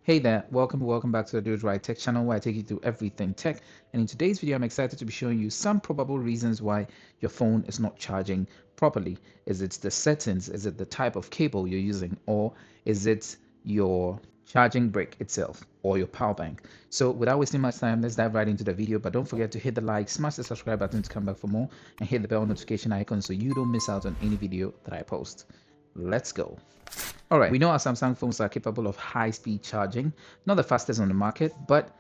Hey there, welcome back to the Do It Right Tech channel where I take you through everything tech. And in today's video, I'm excited to be showing you some probable reasons why your phone is not charging properly. Is it the settings? Is it the type of cable you're using? Or is it your charging brick itself or your power bank? So without wasting much time, let's dive right into the video. But don't forget to hit the like, smash the subscribe button to come back for more, and hit the bell notification icon so you don't miss out on any video that I post. Let's go. All right, we know our Samsung phones are capable of high-speed charging, not the fastest on the market, but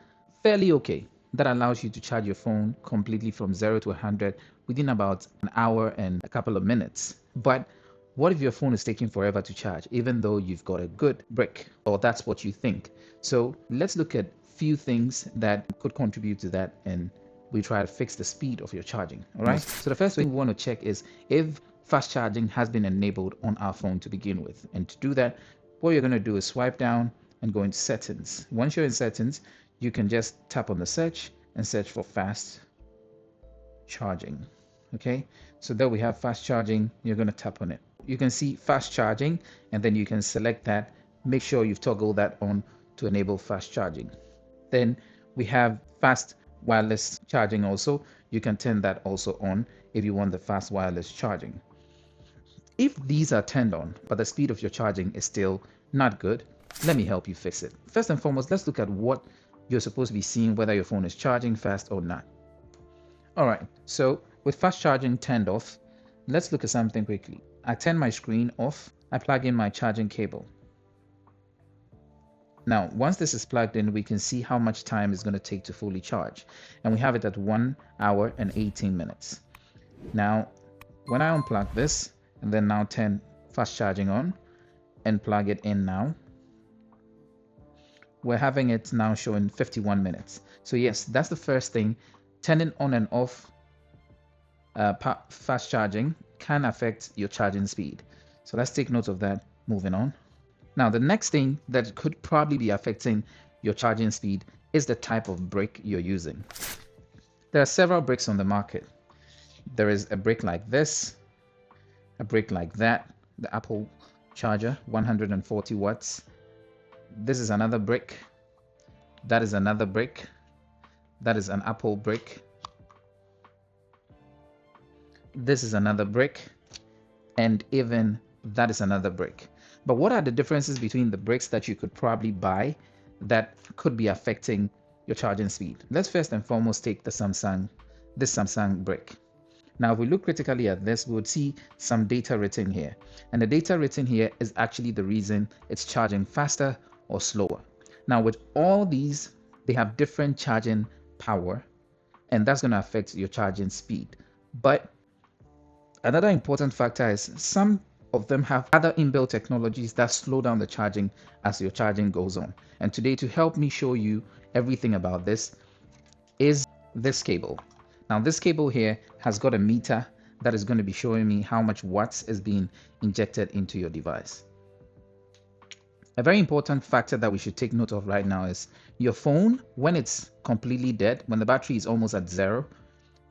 fairly okay. That allows you to charge your phone completely from 0 to 100 within about an hour and a couple of minutes. But what if your phone is taking forever to charge, even though you've got a good brick, or that's what you think? So let's look at few things that could contribute to that, and we try to fix the speed of your charging. All right, so the first thing we want to check is if fast charging has been enabled on our phone to begin with. And to do that, what you're going to do is swipe down and go into settings. Once you're in settings, you can just tap on the search and search for fast charging. Okay, so there we have fast charging. You're going to tap on it. You can see fast charging, and then you can select that. Make sure you've toggled that on to enable fast charging. Then we have fast wireless charging also. You can turn that also on if you want the fast wireless charging. If these are turned on, but the speed of your charging is still not good, let me help you fix it. First and foremost, let's look at what you're supposed to be seeing, whether your phone is charging fast or not. All right, so with fast charging turned off, let's look at something quickly. I turn my screen off, I plug in my charging cable. Now, once this is plugged in, we can see how much time it's going to take to fully charge. And we have it at 1 hour and 18 minutes. Now, when I unplug this, and then now turn fast charging on and plug it in now, we're having it now showing 51 minutes. So yes, that's the first thing. Turning on and off fast charging can affect your charging speed. So let's take note of that. Moving on. Now, the next thing that could probably be affecting your charging speed is the type of brick you're using. There are several bricks on the market. There is a brick like this, a brick like that, the Apple charger, 140 watts. This is another brick. That is another brick. That is an Apple brick. This is another brick. And even that is another brick. But what are the differences between the bricks that you could probably buy that could be affecting your charging speed? Let's first and foremost take this Samsung brick. Now, if we look critically at this, we would see some data written here. And the data written here is actually the reason it's charging faster or slower. Now, with all these, they have different charging power, and that's going to affect your charging speed. But another important factor is some of them have other inbuilt technologies that slow down the charging as your charging goes on. And today, to help me show you everything about this, is this cable. Now, this cable here has got a meter that is going to be showing me how much watts is being injected into your device. A very important factor that we should take note of right now is your phone, when it's completely dead, when the battery is almost at 0,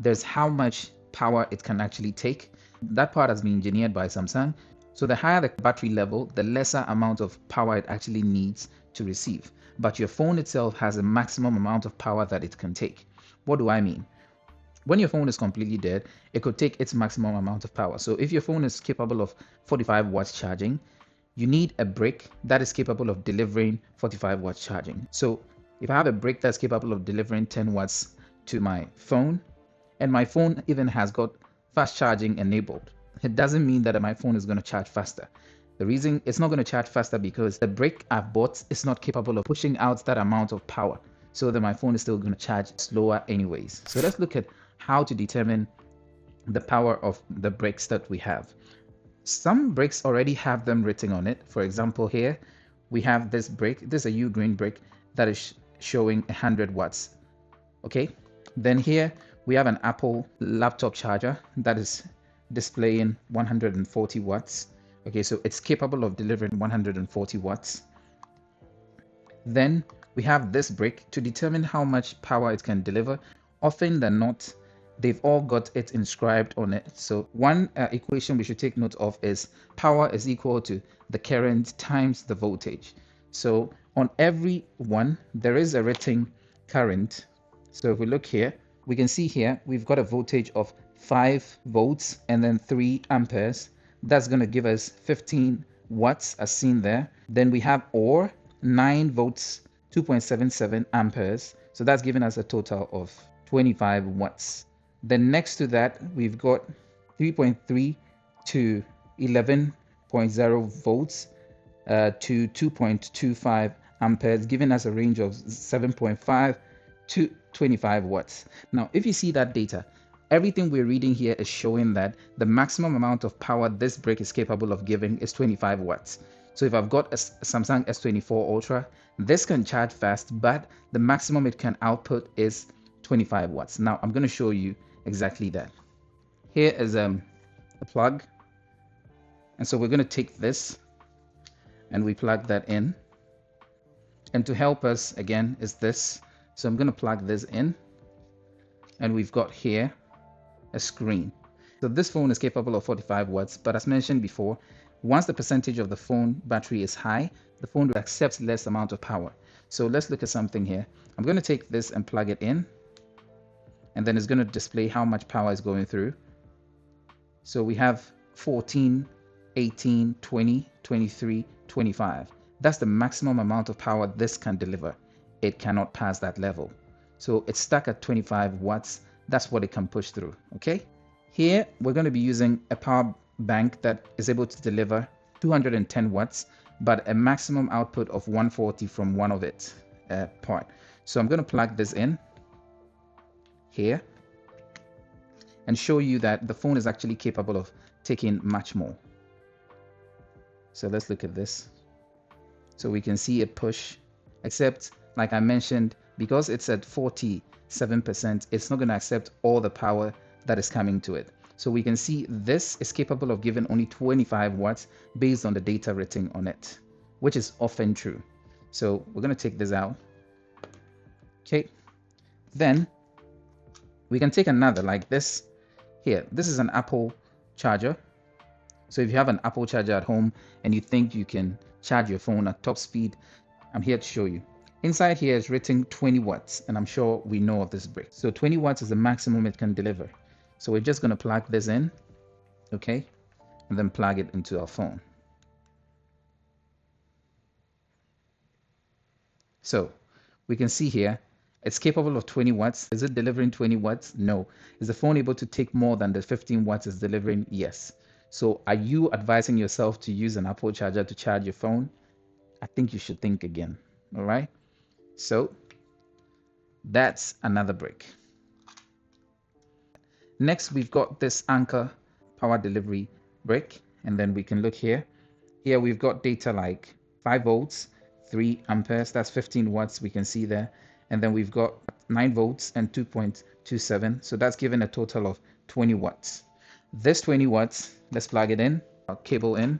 there's how much power it can actually take. That part has been engineered by Samsung. So the higher the battery level, the lesser amount of power it actually needs to receive. But your phone itself has a maximum amount of power that it can take. What do I mean? When your phone is completely dead, it could take its maximum amount of power. So if your phone is capable of 45 watts charging, you need a brick that is capable of delivering 45 watts charging. So if I have a brick that's capable of delivering 10 watts to my phone, and my phone even has got fast charging enabled, it doesn't mean that my phone is going to charge faster. The reason it's not going to charge faster because the brick I've bought is not capable of pushing out that amount of power. So that my phone is still going to charge slower anyways. So let's look at how to determine the power of the bricks that we have. Some bricks already have them written on it. For example, here we have this brick. This is a U-green brick that is showing 100 watts. Okay. Then here we have an Apple laptop charger that is displaying 140 watts. Okay, so it's capable of delivering 140 watts. Then we have this brick to determine how much power it can deliver. Often than not, they've all got it inscribed on it. So one equation we should take note of is power is equal to the current times the voltage. So on every one, there is a rating current. So if we look here, we can see here, we've got a voltage of 5 volts and then 3 amperes. That's going to give us 15 watts as seen there. Then we have or 9 volts, 2.77 amperes. So that's giving us a total of 25 watts. Then next to that, we've got 3.3 to 11.0 volts to 2.25 amperes, giving us a range of 7.5 to 25 watts. Now, if you see that data, everything we're reading here is showing that the maximum amount of power this brick is capable of giving is 25 watts. So if I've got a Samsung S24 Ultra, this can charge fast, but the maximum it can output is 25 watts. Now, I'm going to show you exactly that. Here is a plug. And so we're going to take this and we plug that in. And to help us again is this. So I'm going to plug this in, and we've got here a screen. So this phone is capable of 45 watts, but as mentioned before, once the percentage of the phone battery is high, the phone will accept less amount of power. So let's look at something here. I'm going to take this and plug it in, and then it's going to display how much power is going through. So we have 14, 18, 20, 23, 25. That's the maximum amount of power this can deliver. It cannot pass that level. So it's stuck at 25 watts. That's what it can push through. Okay. Here we're going to be using a power bank that is able to deliver 210 watts, but a maximum output of 140 from one of its part. So I'm going to plug this in here and show you that the phone is actually capable of taking much more. So let's look at this. So we can see it push, except like I mentioned, because it's at 47%, it's not going to accept all the power that is coming to it. So we can see this is capable of giving only 25 watts based on the data written on it, which is often true. So we're going to take this out. Okay. Then we can take another like this. Here, this is an Apple charger. So if you have an Apple charger at home and you think you can charge your phone at top speed, I'm here to show you. Inside here is written 20 watts, and I'm sure we know of this brick. So 20 watts is the maximum it can deliver. So we're just going to plug this in, okay, and then plug it into our phone. So we can see here, it's capable of 20 watts. Is it delivering 20 watts? No. Is the phone able to take more than the 15 watts it's delivering? Yes. So are you advising yourself to use an Apple charger to charge your phone? I think you should think again. All right. So that's another brick. Next, we've got this Anchor power delivery brick. And then we can look here. Here we've got data like 5 volts, 3 amperes. That's 15 watts we can see there. And then we've got 9 volts and 2.27. So that's given a total of 20 watts. This 20 watts, let's plug it in, our cable in,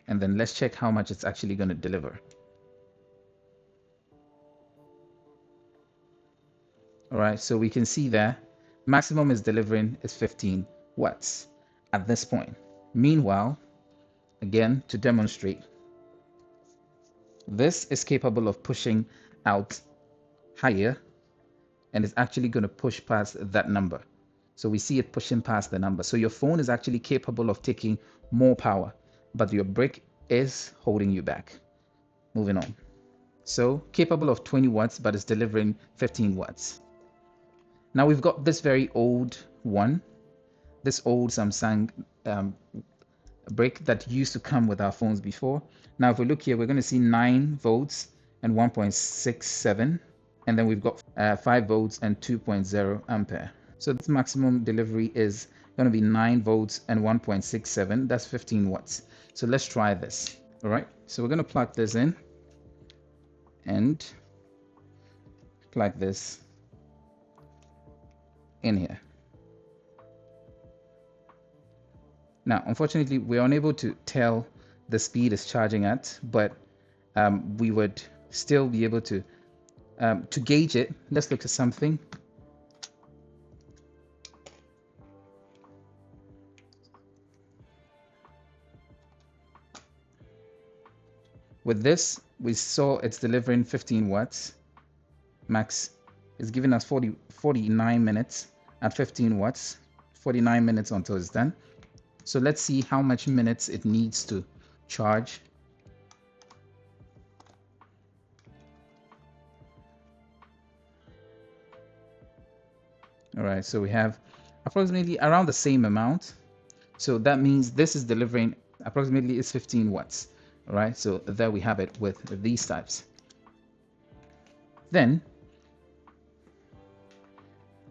and then let's check how much it's actually going to deliver. All right, so we can see there, maximum is delivering is 15 watts at this point. Meanwhile, again, to demonstrate, this is capable of pushing out higher and is actually going to push past that number. So we see it pushing past the number. So your phone is actually capable of taking more power, but your brick is holding you back. Moving on. So capable of 20 watts, but it's delivering 15 watts. Now we've got this very old one, this old Samsung brick that used to come with our phones before. Now if we look here, we're going to see 9 volts and 1.67, and then we've got 5 volts and 2.0 ampere. So this maximum delivery is going to be 9 volts and 1.67. That's 15 watts. So let's try this. All right. So we're going to plug this in and plug this in here. Now, unfortunately, we're unable to tell the speed it's charging at, but we would still be able to gauge it. Let's look at something. With this, we saw it's delivering 15 watts max. It's giving us 49 minutes at 15 watts, 49 minutes until it's done. So let's see how much minutes it needs to charge. All right, so we have approximately around the same amount. So that means this is delivering approximately is 15 watts. All right, so there we have it with these types. Then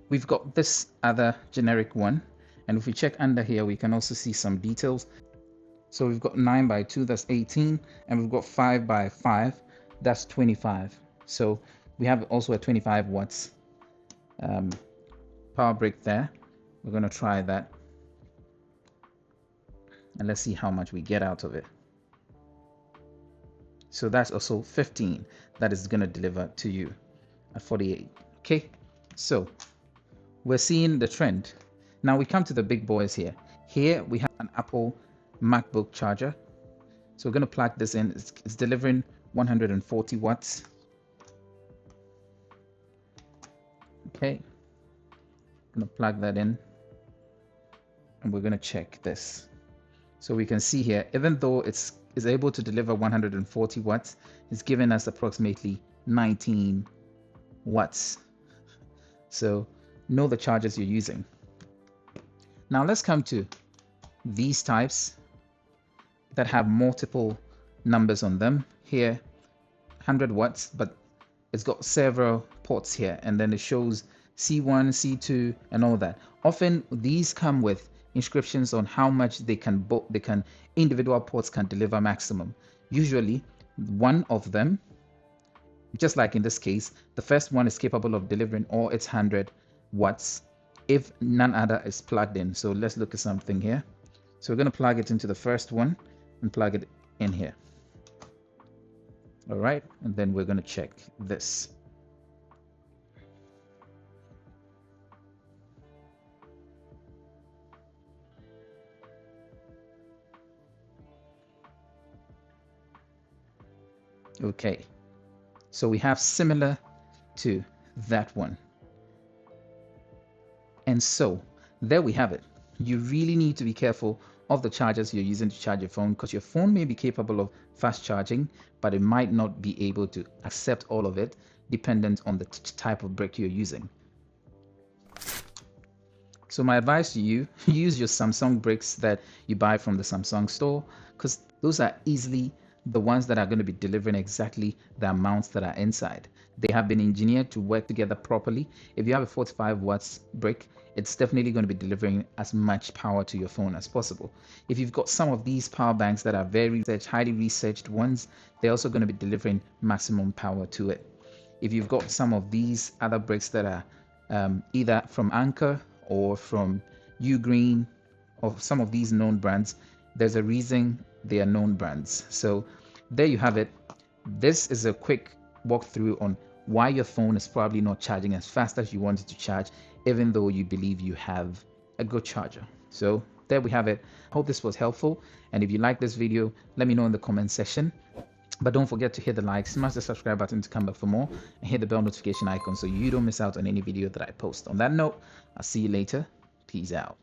we've got this other generic one. And if we check under here, we can also see some details. So we've got 9x2, that's 18. And we've got 5x5, that's 25. So we have also a 25 watts power brick there. We're going to try that. And let's see how much we get out of it. So that's also 15 that is going to deliver to you at 48. Okay, so we're seeing the trend. Now we come to the big boys here. Here we have an Apple MacBook charger. So we're going to plug this in. It's delivering 140 watts. Okay, I'm going to plug that in. And we're going to check this. So we can see here, even though it's able to deliver 140 watts, it's giving us approximately 19 watts. So know the chargers you're using. Now let's come to these types that have multiple numbers on them. Here, 100 watts, but it's got several ports here, and then it shows C1, C2, and all that. Often these come with inscriptions on how much individual ports can deliver maximum. Usually one of them, just like in this case, the first one is capable of delivering all its 100 watts if none other is plugged in. So let's look at something here. So we're going to plug it into the first one and plug it in here. All right, and then we're going to check this. Okay, so we have similar to that one. And so there we have it. You really need to be careful of the chargers you're using to charge your phone, because your phone may be capable of fast charging, but it might not be able to accept all of it, dependent on the type of brick you're using. So my advice to you, use your Samsung bricks that you buy from the Samsung store, because those are easily the ones that are going to be delivering exactly the amounts that are inside. They have been engineered to work together properly. If you have a 45 watts brick, it's definitely going to be delivering as much power to your phone as possible. If you've got some of these power banks that are very highly researched ones, they're also going to be delivering maximum power to it. If you've got some of these other bricks that are either from Anker or from Ugreen or some of these known brands, there's a reason they are known brands. So there you have it. This is a quick walkthrough on why your phone is probably not charging as fast as you want it to charge, even though you believe you have a good charger. So there we have it. I hope this was helpful, and if you like this video, let me know in the comment section. But don't forget to hit the like, smash the subscribe button to come back for more, and hit the bell notification icon so you don't miss out on any video that I post. On that note, I'll see you later. Peace out.